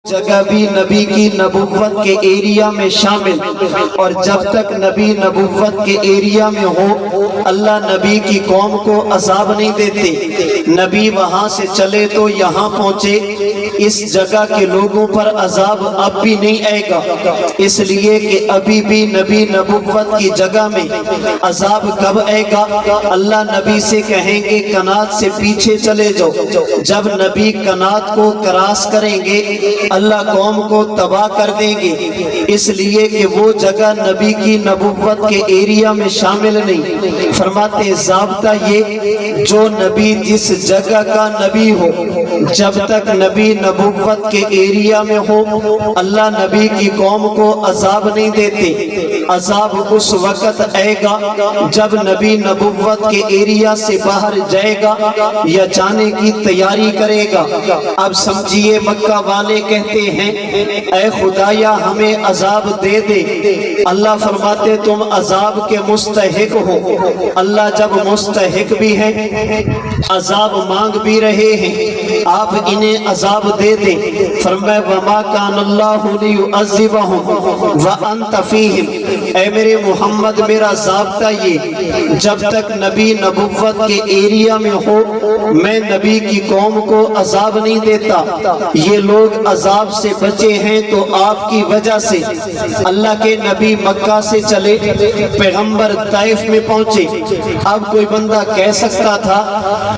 جگہ بھی نبی کی نبوت کے ایریا میں شامل، اور جب تک نبی نبوت کے ایریا میں ہو اللہ نبی کی قوم کو عذاب نہیں دیتے۔ نبی وہاں سے چلے تو یہاں پہنچے، اس جگہ کے لوگوں پر عذاب اب بھی نہیں آئے گا، اس لیے کہ ابھی بھی نبی نبوت کی جگہ میں عذاب کب آئے گا؟ اللہ نبی سے کہیں گے کنات سے پیچھے چلے جاؤ، جب نبی کنات کو کراس کریں گے اللہ قوم کو تباہ کر دیں گے، اس لیے کہ وہ جگہ نبی کی نبوت کے ایریا میں شامل نہیں۔ فرماتے ضابطہ یہ جو نبی جس جگہ کا نبی ہو، جب تک نبی نبوت کے ایریا میں ہو اللہ نبی کی قوم کو عذاب نہیں دیتے۔ عذاب اس وقت آئے گا جب نبی نبوت کے ایریا سے باہر جائے گا یا جانے کی تیاری کرے گا۔ اب سمجھیے مکہ والے کہتے ہیں اے خدایا ہمیں عذاب دے دے، اللہ فرماتے تم عذاب کے مستحق ہو۔ اللہ جب مستحق بھی ہے عذاب مانگ بھی رہے ہیں، آپ انہیں عذاب دے دیں۔ فرمایا وما کان اللہ لیعذبہم وانت فیہم، اے میرے محمد میرا ضابطہ یہ جب تک نبی نبوت کے ایریا میں ہو میں نبی کی قوم کو عذاب نہیں دیتا۔ یہ لوگ عذاب سے بچے ہیں تو آپ کی وجہ سے۔ اللہ کے نبی مکہ سے چلے، پیغمبر طائف میں پہنچے۔ اب کوئی بندہ کہہ سکتا تھا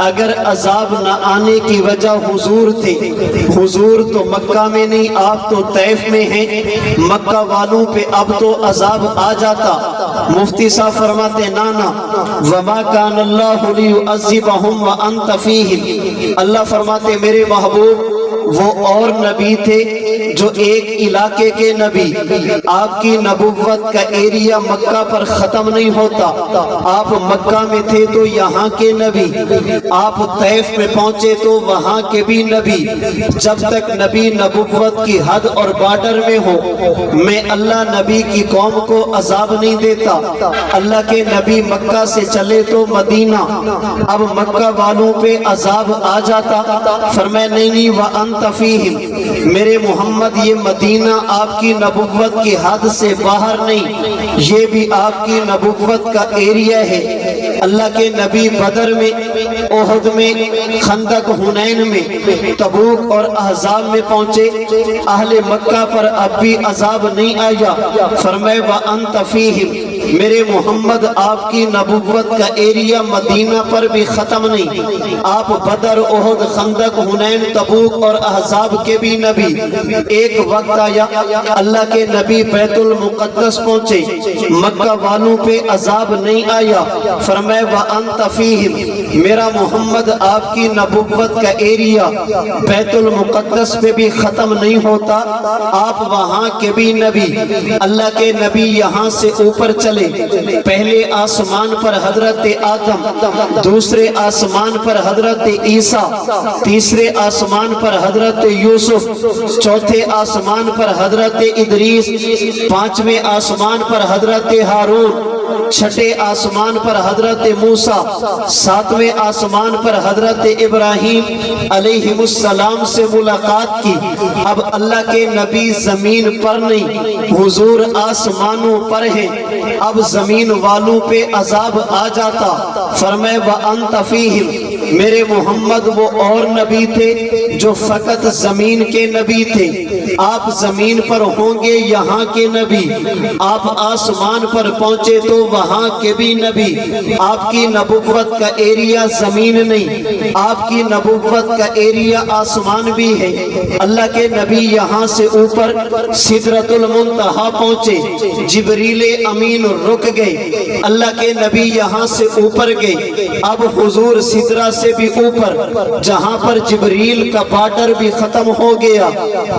اگر عذاب نہ آنے کی وجہ حضور تھے، حضور تو مکہ میں نہیں آپ تو طائف میں ہیں، مکہ والوں پہ اب تو عذاب آ جاتا۔ مفتی صاحب فرماتے نانا وما کان اللہ لیعذبہم وانت فیہم، اللہ فرماتے میرے محبوب وہ اور نبی تھے جو ایک علاقے کے نبی، آپ کی نبوت کا ایریا مکہ پر ختم نہیں ہوتا۔ آپ مکہ میں تھے تو یہاں کے نبی، آپ طائف میں پہنچے تو وہاں کے بھی نبی۔ جب تک نبی نبوت کی حد اور بارڈر میں ہو میں اللہ نبی کی قوم کو عذاب نہیں دیتا۔ اللہ کے نبی مکہ سے چلے تو مدینہ، اب مکہ والوں پہ عذاب آ جاتا۔ فرمایا نہیں وانت فیہم، میرے محمد یہ مدینہ آپ کی نبوت کی حد سے باہر نہیں، یہ بھی آپ کی نبوت کا ایریا ہے۔ اللہ کے نبی بدر میں، احد میں، خندق حنین میں، تبوک اور احزاب میں پہنچے، اہل مکہ پر اب بھی عذاب نہیں آیا۔ فرمایا وانت فیہم، میرے محمد آپ کی نبوت کا ایریا مدینہ پر بھی ختم نہیں، آپ بدر، احد، خندق، حنین، تبوک اور احزاب کے بھی نبی۔ ایک وقت آیا اللہ کے نبی بیت المقدس پہنچے، مکہ والوں پہ عذاب نہیں آیا۔ فرمایا وانت فیہم، میرا محمد آپ کی نبوت کا ایریا بیت المقدس پہ بھی ختم نہیں ہوتا، آپ وہاں کے بھی نبی۔ اللہ کے نبی یہاں سے اوپر چلے، پہلے آسمان پر حضرت آدم، دوسرے آسمان پر حضرت عیسیٰ، تیسرے آسمان پر حضرت یوسف، چوتھے آسمان پر حضرت ادریس، پانچویں آسمان پر حضرت ہارون، چھٹے آسمان پر حضرت موسیٰ، ساتویں آسمان پر حضرت ابراہیم علیہ السلام سے ملاقات کی۔ اب اللہ کے نبی زمین پر نہیں، حضور آسمانوں پر ہیں، اب زمین والوں پہ عذاب آ جاتا۔ فرمایا وانت فیہم، میرے محمد وہ اور نبی تھے جو فقط زمین کے نبی تھے، آپ زمین پر ہوں گے یہاں کے نبی، آپ آسمان پر پہنچے تو وہاں کے بھی نبی۔ آپ کی نبوت کا ایریا زمین نہیں، آپ کی نبوت کا ایریا آسمان بھی ہے۔ اللہ کے نبی یہاں سے اوپر سدرۃ المنتہا پہنچے، جبریل امین رک گئے، اللہ کے نبی یہاں سے اوپر گئے۔ اب حضور سدرہ سے بھی اوپر جہاں پر جبریل کا بارڈر بھی ختم ہو گیا،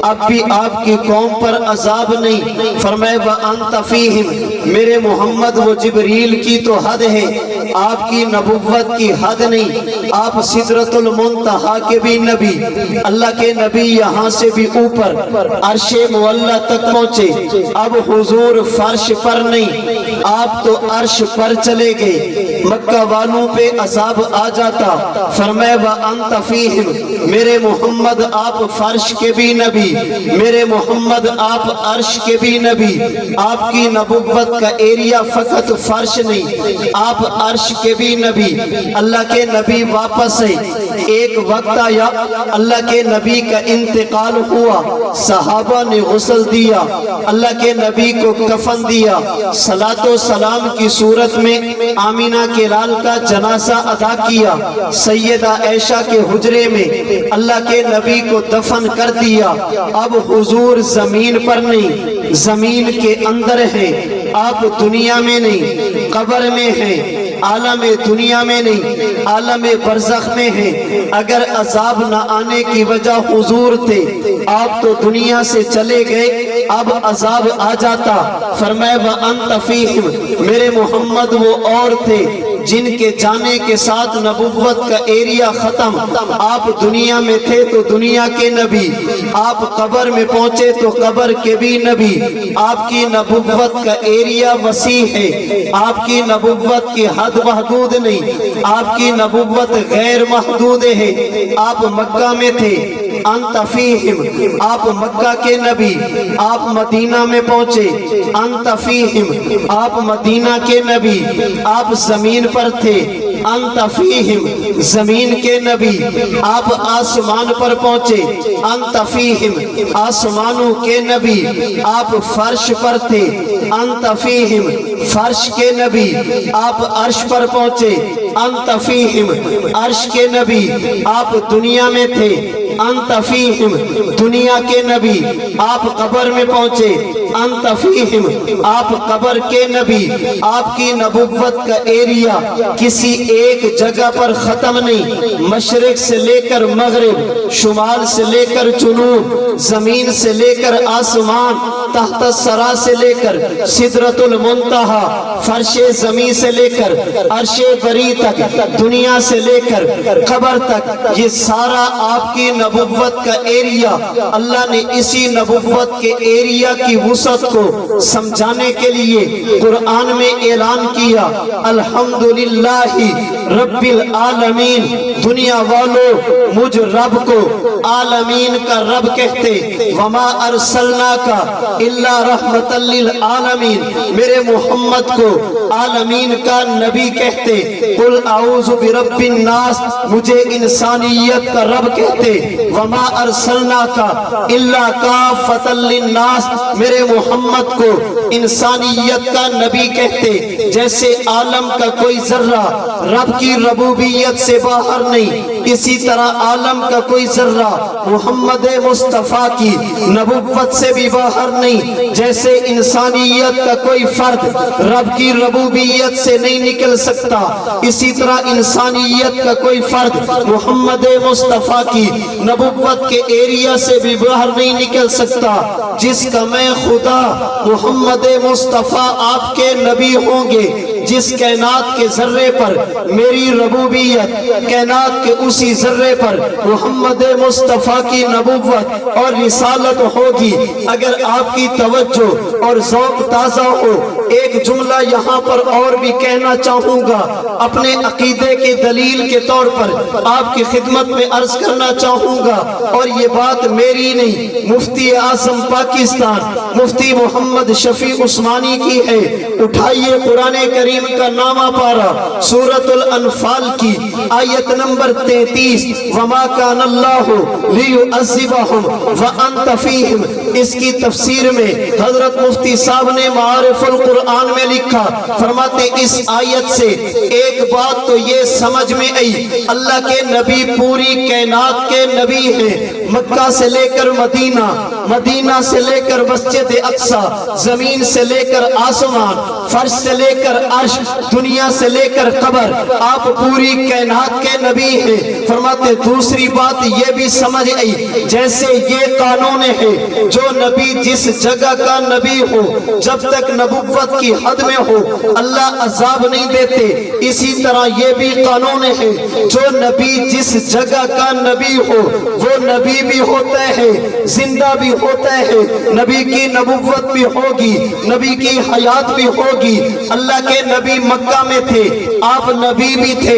اب بھی آپ کی قوم پر عذاب نہیں۔ فرمایا وانت فیہم، میرے محمد وہ جبریل کی تو حد ہے، آپ کی نبوت کی حد نہیں، آپ سدرۃ المنتہا کے بھی نبی۔ اللہ کے نبی یہاں سے بھی اوپر عرش معلی تک پہنچے، اب حضور فرش پر نہیں، آپ تو عرش پر چلے گئے۔ مکہ والوں پہ عذاب آ جاتا، فرمایا وَأَنْتَ فِيهِمْ، میرے محمد آپ فرش کے بھی نبی، میرے محمد آپ عرش کے بھی نبی، آپ کی نبوت کا ایریا فقط فرش نہیں، آپ عرش کے بھی نبی۔ اللہ کے نبی واپس ہے، ایک وقت آیا اللہ کے نبی کا انتقال ہوا، صحابہ نے غسل دیا، اللہ کے نبی کو کفن دیا، صلاۃ و سلام کی صورت میں آمینہ کے لال کا جنازہ ادا کیا، سیدہ عائشہ کے حجرے میں اللہ کے نبی کو دفن کر دیا۔ اب حضور زمین پر نہیں، زمین کے اندر ہیں، آپ دنیا میں نہیں، قبر میں ہیں، عالم دنیا میں نہیں، عالم برزخ میں ہیں۔ اگر عذاب نہ آنے کی وجہ حضور تھے، آپ تو دنیا سے چلے گئے، اب عذاب آ جاتا۔ فرمایا وَأَنْتَ فِيهِمْ، میرے محمد وہ اور تھے جن کے جانے کے ساتھ نبوت کا ایریا ختم۔ آپ دنیا میں تھے تو دنیا کے نبی، آپ قبر میں پہنچے تو قبر کے بھی نبی۔ آپ کی نبوت کا ایریا وسیع ہے، آپ کی نبوت کی حد محدود نہیں، آپ کی نبوت غیر محدود ہے۔ آپ مکہ میں تھے، انت فیہم، آپ مکہ کے نبی، آپ مدینہ میں پہنچے، انت فیہم، آپ مدینہ کے نبی، آپ زمین پر تھے، انت فیہم، زمین کے نبی، آپ آسمان پر پہنچے، انت فیہم، آسمانوں کے نبی، آپ فرش پر تھے، انت فیہم، فرش کے نبی، آپ عرش پر پہنچے، انت فیہم، عرش کے نبی، آپ دنیا میں تھے، انت فیہم، دنیا کے نبی، آپ قبر میں پہنچے، انت فیہم، آپ قبر کے نبی۔ آپ کی نبوت کا ایریا کسی ایک جگہ پر ختم نہیں، مشرق سے لے کر مغرب، شمال سے لے کر جنوب، زمین سے لے کر آسمان، تحت الثری سے لے کر سدرۃ المنتہا، فرش زمین سے لے کر عرش بری تک، دنیا سے لے کر قبر تک، یہ سارا آپ کی نبوت کا ایریا اللہ نے اسی نبوت کے ایریا کی وسعت کو سمجھانے کے لیے قرآن میں اعلان کیا، الحمدللہ رب العالمین۔ دنیا والوں مجھ رب کو عالمین کا رب کہتے، وما ارسلناک الا رحمۃ للعالمین، میرے محمد کو عالمین کا نبی کہتے، قل اعوذ برب الناس، مجھے انسانیت کا رب کہتے، وما ارسلناک الا کافۃ للناس، میرے محمد کو انسانیت کا نبی کہتے۔ جیسے عالم کا کوئی ذرہ رب کی ربوبیت سے باہر نہیں، اسی طرح عالم کا کوئی ذرہ محمد مصطفیٰ کی نبوت سے بھی باہر نہیں۔ جیسے انسانیت کا کوئی فرد رب کی ربوبیت سے نہیں نکل سکتا، اسی طرح انسانیت کا کوئی فرد محمد مصطفیٰ کی نبوت کے ایریا سے بھی باہر نہیں نکل سکتا۔ جس کا میں خدا محمد مصطفیٰ آپ کے نبی ہوں گے، جس کائنات کے ذرے پر میری ربوبیت، کائنات کے اسی ذرے پر محمد مصطفیٰ کی نبوت اور رسالت ہوگی۔ اگر آپ کی توجہ اور ذوق تازہ ہو، ایک جملہ یہاں پر اور بھی کہنا چاہوں گا، اپنے عقیدے کے دلیل کے طور پر آپ کی خدمت میں عرض کرنا چاہوں گا، اور یہ بات میری نہیں، مفتی اعظم پاکستان مفتی محمد شفیع عثمانی کی ہے۔ اٹھائیے قرآن کریم کا نامہ پارا، سورۃ الانفال کی آیت نمبر 33، وما کان اللہ لیعذبہم وانت فیہم۔ اس کی تفسیر میں حضرت مفتی صاحب نے معارف القرآن میں لکھا، فرماتے اس آیت سے ایک بات تو یہ سمجھ میں آئی، اللہ کے نبی پوری کائنات کے نبی ہیں، مکہ سے لے کر مدینہ، مدینہ سے لے کر مسجد اقصی، زمین سے لے کر آسمان، فرش سے لے کر عرش، دنیا سے لے کر قبر، آپ پوری کائنات کے نبی ہیں۔ فرماتے دوسری بات یہ بھی سمجھ آئی، جیسے یہ قانون ہے جو نبی جس جگہ کا نبی ہو، جب تک نبوت کی حد میں ہو اللہ عذاب نہیں دیتے، اسی طرح یہ بھی قانون ہے جو نبی جس جگہ کا نبی ہو وہ نبی بھی ہوتا ہے، زندہ بھی ہوتا ہے، نبی کی نبوت بھی ہوگی، نبی کی حیات بھی ہوگی۔ اللہ کے نبی مکہ میں تھے، آپ نبی بھی تھے،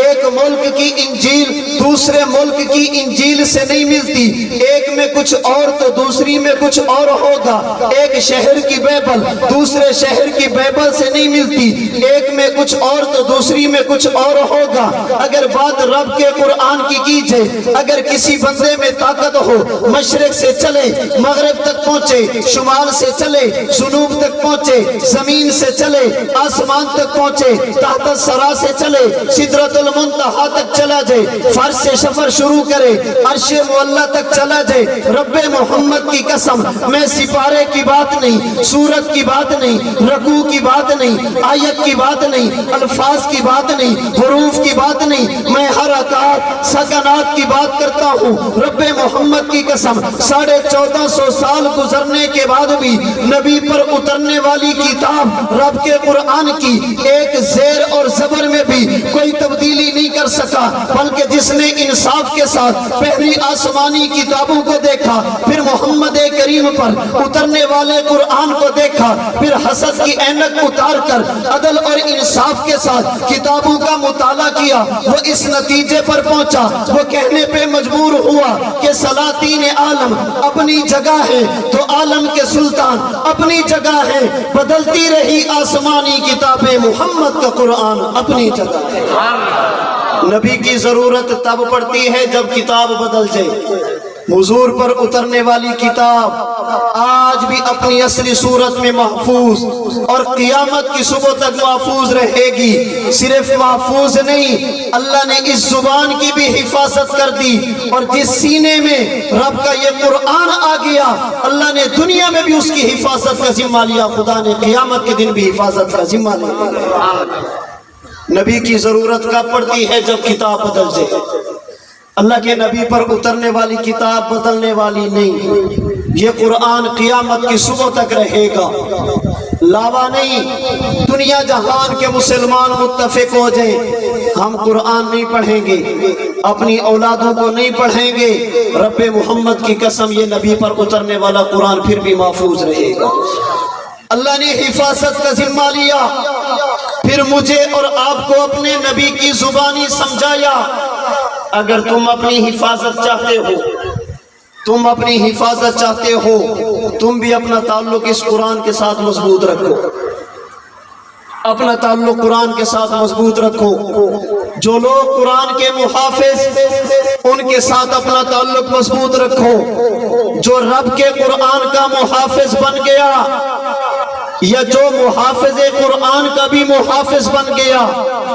ایک ملک کی انجیل دوسرے ملک کی انجیل سے نہیں ملتی. ایک میں کچھ اور تو دوسری میں کچھ اور ہوگا. ایک شہر کی بائبل دوسرے شہر کی بائبل سے نہیں ملتی. ایک میں کچھ اور تو دوسری میں کچھ اور ہوگا. اگر بات رب کے قرآن کی جائے، اگر کسی بندے میں طاقت ہو، مشرق سے چلے مغرب تک پہنچے، شمال سے چلے جنوب تک پہنچے، زمین سے چلے آسمان تک پہنچے، تحت الثری سے چلے سدرۃ المنتہا تک چلا جائے، فرش سے سفر شروع کرے عرش معلیٰ تک چلا جائے، رب محمد کی قسم میں سپارے کی بات نہیں، سورت کی بات نہیں، رکوع کی بات نہیں، آیت کی بات نہیں، الفاظ کی بات نہیں، حروف کی بات نہیں، میں حرکات سکنات کی بات کرتا ہوں. رب محمد کی قسم 1450 سال گزرنے کے بعد بھی نبی پر اترنے والی کتاب رب کے قرآن کی ایک زیر اور زبر میں بھی کوئی تبدیلی نہیں کر سکا. بلکہ جس نے انصاف کے ساتھ پہلی آسمانی کتابوں کو دیکھا، پھر محمد کریم پر اترنے والے قرآن کو دیکھا، پھر حسد کی اینک اتار کر عدل اور انصاف کے ساتھ کتابوں کا مطالعہ کیا، وہ اس نتیجے پر پہنچا، وہ کہنے پہ مجبور ہوا کہ سلاطین عالم اپنی جگہ ہے تو عالم کے سلطان اپنی جگہ ہے. بدلتی رہی آسمانی کتابیں، محمد کا قرآن اپنی جگہ ہے. نبی کی ضرورت تب پڑتی ہے جب کتاب بدل جائے. حضور پر اترنے والی کتاب آج بھی اپنی اصلی صورت میں محفوظ اور قیامت کی صبح تک محفوظ رہے گی. صرف محفوظ نہیں، اللہ نے اس زبان کی بھی حفاظت کر دی، اور جس سینے میں رب کا یہ قرآن آ گیا اللہ نے دنیا میں بھی اس کی حفاظت کا ذمہ لیا، خدا نے قیامت کے دن بھی حفاظت کا ذمہ لیا. نبی کی ضرورت کب پڑتی ہے؟ جب کتاب بدل جائے. اللہ کے نبی پر اترنے والی کتاب بدلنے والی نہیں. یہ قرآن قیامت کی صبح تک رہے گا، لاوا نہیں. دنیا جہان کے مسلمان متفق ہو جائیں ہم قرآن نہیں پڑھیں گے، اپنی اولادوں کو نہیں پڑھیں گے، رب محمد کی قسم یہ نبی پر اترنے والا قرآن پھر بھی محفوظ رہے گا. اللہ نے حفاظت کا ذمہ لیا، پھر مجھے اور آپ کو اپنے نبی کی زبانی سمجھایا. اگر تم اپنی حفاظت چاہتے ہو، تم اپنی حفاظت چاہتے ہو، تم بھی اپنا تعلق اس قرآن کے ساتھ مضبوط رکھو. اپنا تعلق قرآن کے ساتھ مضبوط رکھو. جو لوگ قرآن کے محافظ ان کے ساتھ اپنا تعلق مضبوط رکھو. جو رب کے قرآن کا محافظ بن گیا یا جو محافظ قرآن کا بھی محافظ بن گیا،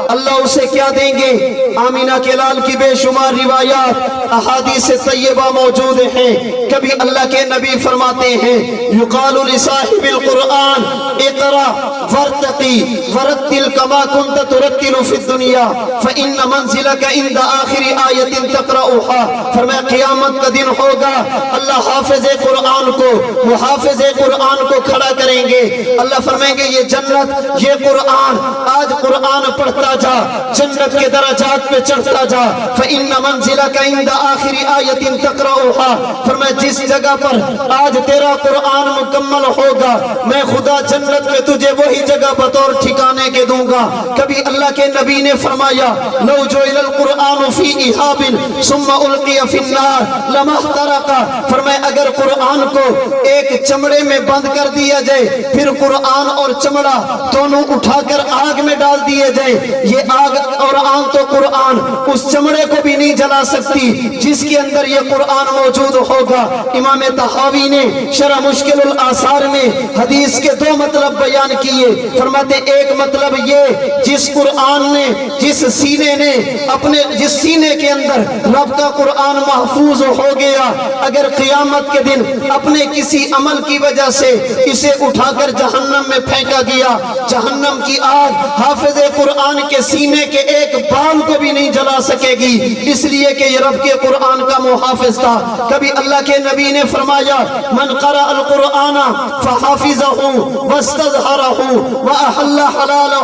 اللہ اسے کیا دیں گے؟ آمینہ کے لال کی بے شمار روایات احادیث طیبہ موجود ہیں. کبھی اللہ کے نبی فرماتے ہیں یقال لصاحب القرآن اقرا ورتقی ورتل کما کنت ترتل فی الدنیا فإن منزلک عند آخر آیت تقرأها. فرمایا قیامت کا دن ہوگا، اللہ حافظ قرآن کو محافظ قرآن کو کھڑا کریں گے. اللہ فرمائیں گے یہ جنت، یہ قرآن، آج قرآن پڑھتا جا، جنت کے درجات پہ چڑھتا جا. فإن منزلک عند آخر آیت تقرأها. فرمایا جس جگہ پر آج تیرا قرآن مکمل ہوگا میں خدا جنت میں تجھے وہی جگہ بطور ٹھکانے کے دوں گا. کبھی اللہ کے نبی نے فرمایا لو جعل القرآن فی احاب ثم القی فی النار لما احترق. فرمایا اگر قرآن کو ایک چمڑے میں بند کر دیا جائے، پھر قرآن اور چمڑا دونوں اٹھا کر آگ میں ڈال دیے جائے، یہ آگ اور آن تو قرآن اس چمڑے کو بھی نہیں جلا سکتی جس کے اندر یہ قرآن موجود ہوگا. امام طحاوی نے شرح مشکل الآثار میں حدیث کے دو مطلب بیان کیے. فرماتے ایک مطلب یہ جس قرآن نے جس سینے کے اندر رب کا قرآن محفوظ ہو گیا، اگر قیامت کے دن اپنے کسی عمل کی وجہ سے اسے اٹھا کر جہنم میں پھینکا گیا، جہنم کی آگ حافظ قرآن کے سینے کے ایک بال کو بھی نہیں جلا بنا سکے گی، اس لیے کہ یہ رب کے قرآن کا محافظ تھا۔ کبھی اللہ کے نبی نے فرمایا من قرأ القرآن فحافظہ واستظہرہ واحل حلالہ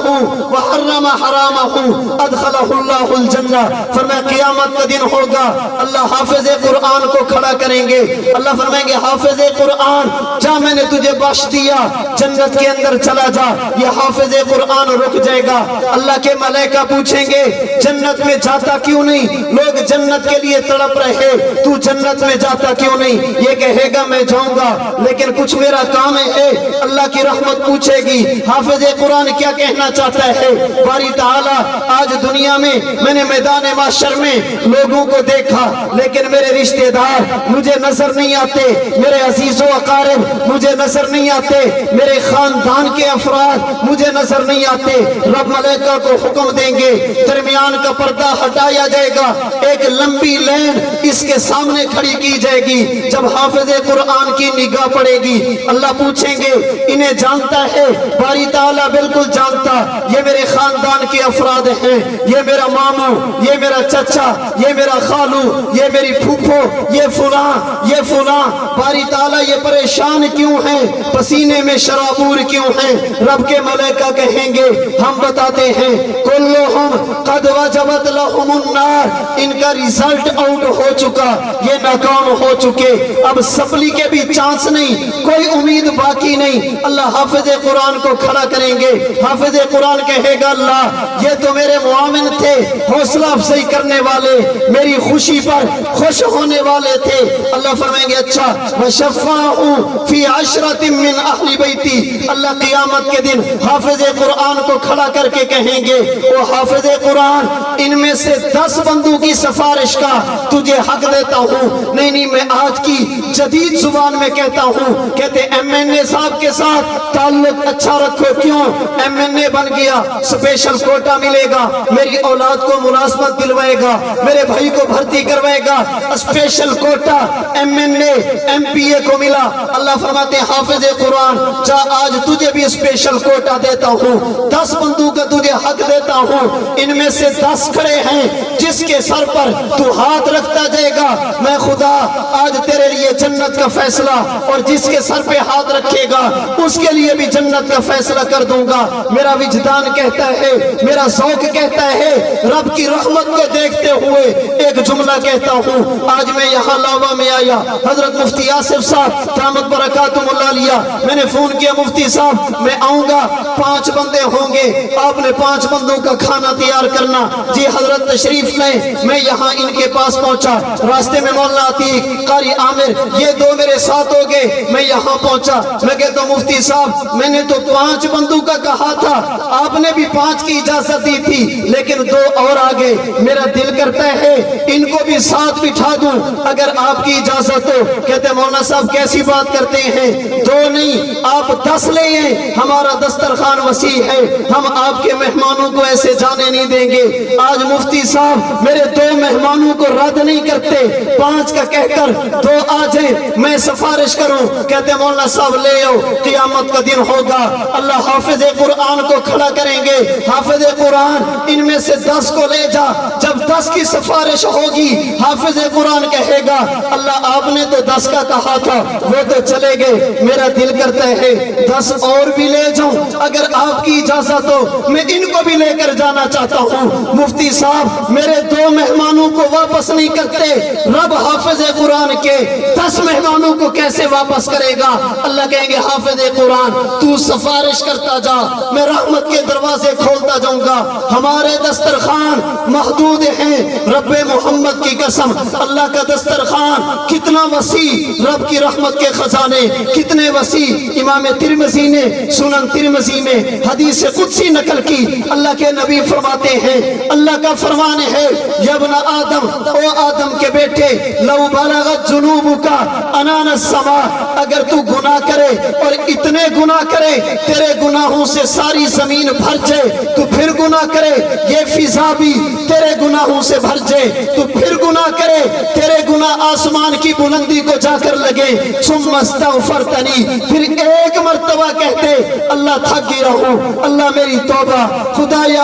وحرم حرامہ ادخلہ اللہ الجنہ۔ فرمایا قیامت کا دن ہوگا، اللہ حافظ قرآن کو کھڑا کریں گے، اللہ فرمائیں گے حافظ قرآن جا میں نے تجھے بخش دیا، جنت کے اندر چلا جا۔ یہ حافظ قرآن رک جائے گا، اللہ کے ملائکہ پوچھیں گے جنت میں جاتا کیوں نہیں؟ لوگ جنت کے لیے تڑپ رہے، تو جنت میں جاتا کیوں نہیں؟ یہ کہے گا میں جاؤں گا لیکن کچھ میرا کام ہے۔ اللہ کی رحمت پوچھے گی حافظ قرآن کیا کہنا چاہتا ہے؟ باری تعالیٰ آج دنیا میں میں نے میدان محشر میں لوگوں کو دیکھا لیکن میرے رشتہ دار مجھے نظر نہیں آتے، میرے عزیز و اقارب مجھے نظر نہیں آتے، میرے خاندان کے افراد مجھے نظر نہیں آتے۔ رب ملائکہ کو حکم دیں گے درمیان کا پردہ ہٹایا جائے گا، ایک لمبی لین اس کے سامنے کھڑی کی جائے گی۔ جب حافظ قرآن کی نگاہ پڑے گی اللہ پوچھیں گے انہیں جانتا ہے؟ باری تعالیٰ بالکل جانتا، یہ میرے خاندان کے افراد ہیں، یہ میرا ماموں، یہ میرا چچا، یہ میرا خالو، یہ میری پھوپھو، یہ فلاں، یہ فلاں۔ باری تعالیٰ یہ پریشان کیوں ہیں، پسینے میں شرابور کیوں ہیں؟ رب کے ملائکہ کہیں گے ہم بتاتے ہیں کلہم قد وجبت لہم النار، ان کا ریزلٹ آؤٹ ہو چکا، یہ ناکام ہو چکے، اب سپلی کے بھی چانس نہیں، کوئی امید باقی نہیں۔ اللہ حافظ قرآن کو کھڑا کریں گے، حافظ قرآن کہے گا اللہ یہ تو میرے معاون تھے، حوصلہ افزائی کرنے والے، میری خوشی پر خوش ہونے والے تھے۔ اللہ فرمائیں گے اچھا وَشَفَّاهُ فِي عَشْرَةٍ مِّنْ أَهْلِ بَيْتِي، اللہ قیامت کے دن حافظ قرآن کو کھڑا کر کے کہیں گے وہ حافظ قرآن ان میں سے 10 بندوں کی سفارش کا تجھے حق دیتا ہوں۔ نہیں میں آج کی جدید زبان میں کہتا ہوں، کہتے ایم این اے صاحب کے ساتھ تعلق اچھا رکھو، کیوں؟ ایم این اے بن گیا سپیشل کوٹا ملے گا، میری اولاد کو ملازمت دلوائے گا، میرے بھائی کو بھرتی کروائے گا، اسپیشل کوٹا ایم این اے ایم پی اے کو ملا۔ اللہ فرماتے ہیں حافظ قرآن جا آج تجھے بھی اسپیشل کوٹا دیتا ہوں، 10 بندوں کا تجھے حق دیتا ہوں، ان میں سے 10 کھڑے ہیں جس کے سر پر تو ہاتھ رکھتا جائے گا میں خدا آج تیرے لیے جنت کا فیصلہ، اور جس کے سر پہ ہاتھ رکھے گا اس کے لیے بھی جنت کا فیصلہ کر دوں گا۔ میرا وجدان کہتا ہے، میرا ذوق کہتا ہے، رب کی رحمت کو دیکھتے ہوئے ایک جملہ کہتا ہوں۔ آج میں یہاں لاوا میں آیا، حضرت مفتی آصف صاحب دامت برکاتہم اللہ لیا، میں نے فون کیا مفتی صاحب میں آؤں گا، 5 بندے ہوں گے، آپ نے 5 بندوں کا کھانا تیار کرنا۔ جی حضرت تشریف لیں، میں یہاں ان کے پاس پہنچا، راستے میں مولانا عتیق، قاری عامر، یہ 2 میرے ساتھ ہو گئے، میں یہاں پہنچا، میں کہتا ہوں مفتی صاحب میں نے تو 5 بندوں کا کہا تھا، آپ نے بھی 5 کی اجازت دی تھی لیکن 2 اور آگے، میرا دل کرتا ہے ان کو بھی ساتھ بٹھا دوں اگر آپ کی اجازت ہو۔ کہتے ہیں مولانا صاحب کیسی بات کرتے ہیں، 2 نہیں آپ 10 لے ہیں، ہمارا دسترخوان وسیع ہے، ہم آپ کے مہمانوں کو ایسے جانے نہیں دیں گے۔ آج مفتی صاحب میرے 2 مہمانوں کو رد نہیں کرتے، 5 کا کہہ کر 2 آ جائیں، میں سفارش کروں۔ کہتے ہیں مولانا صاحب لے آؤ، قیامت کا دن ہوگا، اللہ حافظ قرآن کو کھڑا کریں گے، حافظ قرآن ان میں سے 10 کو لے جا، جب 10 کی سفارش ہوگی حافظ قرآن کہے گا اللہ آپ نے تو 10 کا کہا تھا، وہ تو چلے گئے، میرا دل کرتا ہے 10 اور بھی لے جاؤں اگر آپ کی اجازت ہو، میں ان کو بھی لے کر جانا چاہتا ہوں۔ مفتی صاحب میرے 2 مہمانوں کو واپس نہیں کرتے، رب حافظ قرآن کے 10 مہمانوں کو کیسے واپس کرے گا؟ اللہ کہیں گے حافظ قرآن تو سفارش کرتا جا، میں رحمت کے دروازے کھولتا جاؤں گا۔ ہمارے دسترخوان محدود ہیں، رب محمد کی قسم اللہ کا دسترخوان کتنا وسیع، رب کی رحمت کے خزانے کتنے وسیع۔ امام ترمذی نے سنن ترمذی میں حدیث قدسی نقل کی، اللہ کے نبی فرماتے ہیں اللہ کا فرمان ہے یا ابن آدم، او آدم کے بیٹے، لو بلغت ذنوبک عنان السماء، اگر تو گناہ کرے اور اتنے گناہ کرے تیرے گناہوں سے ساری زمین بھر جائے تو پھر گناہ کرے، یہ فضا بھی تیرے گناہوں سے بھر جائے تو پھر گناہ کرے، تیرے گناہ آسمان کی بلندی کو جا کر لگے، ثم استغفرتنی، پھر ایک مرتبہ کہتے اللہ تھک گیا ہوں، اللہ میری توبہ، خدایا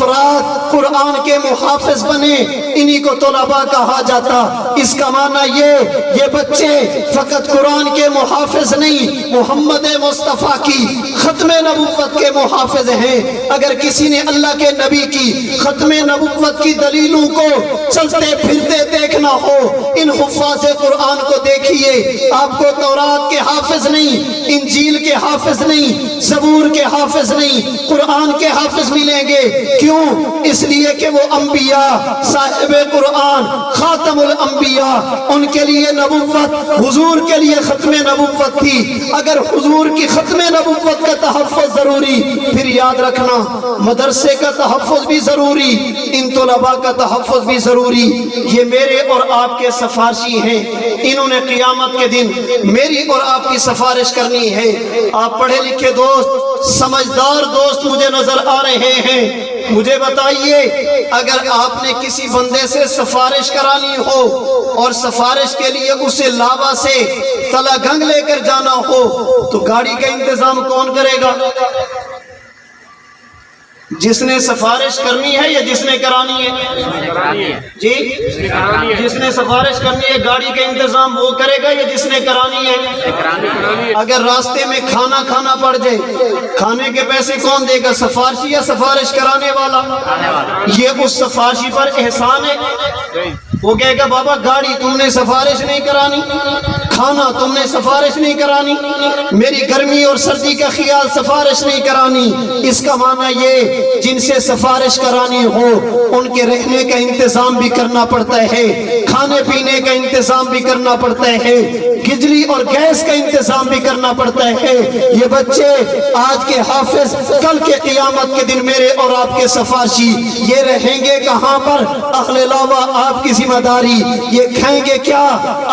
افراد قرآن کے محافظ بنے انہی کو طلباء کہا جاتا۔ اس کا معنی یہ بچے فقط قرآن کے محافظ نہیں، محمد مصطفیٰ کی ختم نبوت کے محافظ ہیں۔ اگر کسی نے اللہ کے نبی کی ختم نبوت کی دلیلوں کو چلتے پھرتے دیکھنا ہو، ان حفاظ قرآن کو دیکھیے، آپ کو تورات کے حافظ نہیں، انجیل کے حافظ نہیں، زبور کے حافظ نہیں، قرآن کے حافظ ملیں گے۔ کیوں؟ اس لیے کہ وہ انبیاء، صاحب قرآن، خاتم الانبیاء، ان کے لیے نبوت حضور کے لیے ختم نبوت تھی۔ اگر حضور کی ختم نبوت کا تحفظ ضروری، پھر یاد رکھنا مدرسے کا تحفظ بھی ضروری، ان طلباء کا تحفظ بھی ضروری۔ یہ میرے اور آپ کے سفارشی ہیں، انہوں نے قیامت کے دن میری اور آپ کی سفارش کرنی ہے۔ آپ پڑھے لکھے دوست، سمجھدار دوست مجھے نظر آ رہے ہیں، مجھے بتائیے اگر آپ نے کسی بندے سے سفارش کرانی ہو اور سفارش کے لیے اسے لاوا سے تلا گنگ لے کر جانا ہو تو گاڑی کا انتظام کون کرے گا؟ جس نے سفارش کرنی ہے یا جس نے کرانی ہے؟ جی، جس نے سفارش کرنی ہے گاڑی کا انتظام وہ کرے گا یا جس نے کرانی ہے؟ اگر راستے میں کھانا کھانا پڑ جائے، کھانے کے پیسے کون دے گا؟ سفارشی یا سفارش کرانے والا؟ یہ اس سفارشی پر احسان ہے۔ وہ کہے گا بابا گاڑی تم نے سفارش نہیں کرانی، کھانا تم نے سفارش نہیں کرانی، میری گرمی اور سردی کا خیال سفارش نہیں کرانی۔ اس کا معنی یہ جن سے سفارش کرانی ہو ان کے رہنے کا انتظام بھی کرنا پڑتا ہے، کھانے پینے کا انتظام بھی کرنا پڑتا ہے، بجلی اور گیس کا انتظام بھی کرنا پڑتا ہے۔ یہ بچے آج کے حافظ کل کے قیامت کے دن میرے اور آپ کے سفارشی، یہ رہیں گے کہاں پر؟ اہل لاوا آپ کی ذمہ داری، یہ کھائیں گے کیا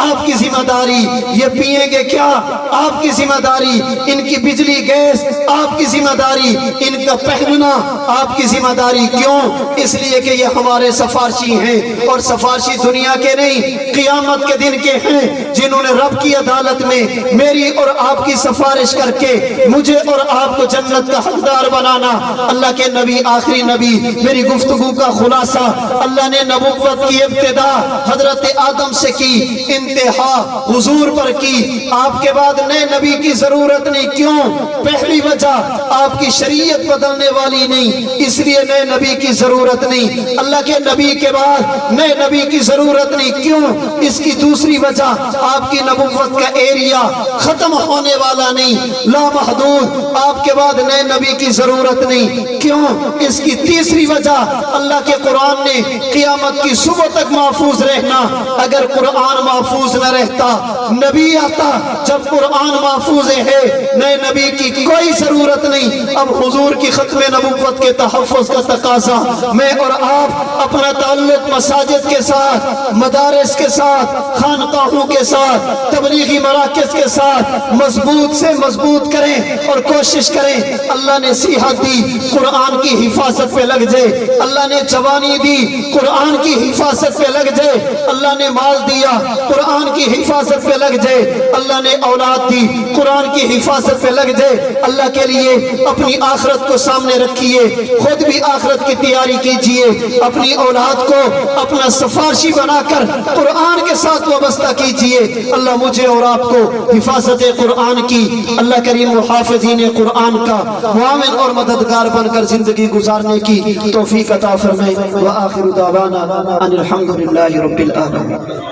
آپ کی ذمہ داری، یہ پیئیں گے کیا آپ کی ذمہ داری، ان کی بجلی گیس آپ کی ذمہ داری، ان کا پہننا آپ کی ذمہ داری۔ کیوں؟ اس لیے کہ یہ ہمارے سفارشی ہیں، اور سفارشی دنیا کے نہیں قیامت کے دن کے ہیں، جنہوں نے رب کی عدالت میں میری اور آپ کی سفارش کر کے مجھے اور آپ کو جنت کا حقدار بنانا۔ اللہ کے نبی آخری نبی، میری گفتگو کا خلاصہ، اللہ نے نبوت کی ابتدا حضرت آدم سے کی، انتہا حضور پر کی، آپ کے بعد نئے نبی کی ضرورت نہیں۔ کیوں؟ پہلی وجہ آپ کی شریعت بدلنے والی نہیں، اس لیے نئے نبی کی ضرورت نہیں۔ اللہ کے نبی کے بعد نئے نبی کی ضرورت نہیں۔ کیوں؟ اس کی دوسری وجہ آپ کی نبوت کا ایریا ختم ہونے والا نہیں، لامحدود، آپ کے بعد نئے نبی کی ضرورت نہیں۔ کیوں؟ اس کی تیسری وجہ اللہ کے قرآن نے قیامت کی صبح تک محفوظ رہنا۔ اگر قرآن محفوظ نہ رہتا نبی آتا، جب قرآن محفوظ ہے نئے نبی کی کوئی ضرورت نہیں۔ اب حضور کی ختم نبوت کے تحفظ کا تقاضا میں اور آپ اپنا تعلق مساجد کے ساتھ، مدارس کے ساتھ، خانقاہوں کے ساتھ، تبلیغی مراکز کے ساتھ مضبوط سے مضبوط کریں اور کوشش کریں۔ اللہ نے صحت دی، قرآن کی حفاظت پہ لگ جائے۔ اللہ نے جوانی دی، قرآن کی حفاظت پہ لگ جائے۔ اللہ نے مال دیا، قرآن کی حفاظت پہ لگ جائے۔ اللہ نے اولاد دی، قرآن کی حفاظت پہ لگ جائے۔ اللہ کے لیے اپنی آخرت کو سامنے رکھیے، خود بھی آخرت کی تیاری کیجئے، اپنی اولاد کو اپنا سفارشی بنا کر قرآن کے ساتھ وابستہ کیجئے۔ اللہ مجھے اور آپ کو حفاظت قرآن کی، اللہ کریم محافظین قرآن کا معاون اور مددگار بن کر زندگی گزارنے کی توفیق عطا فرمائے۔ وآخر دعوانا ان الحمدللہ رب العالمین۔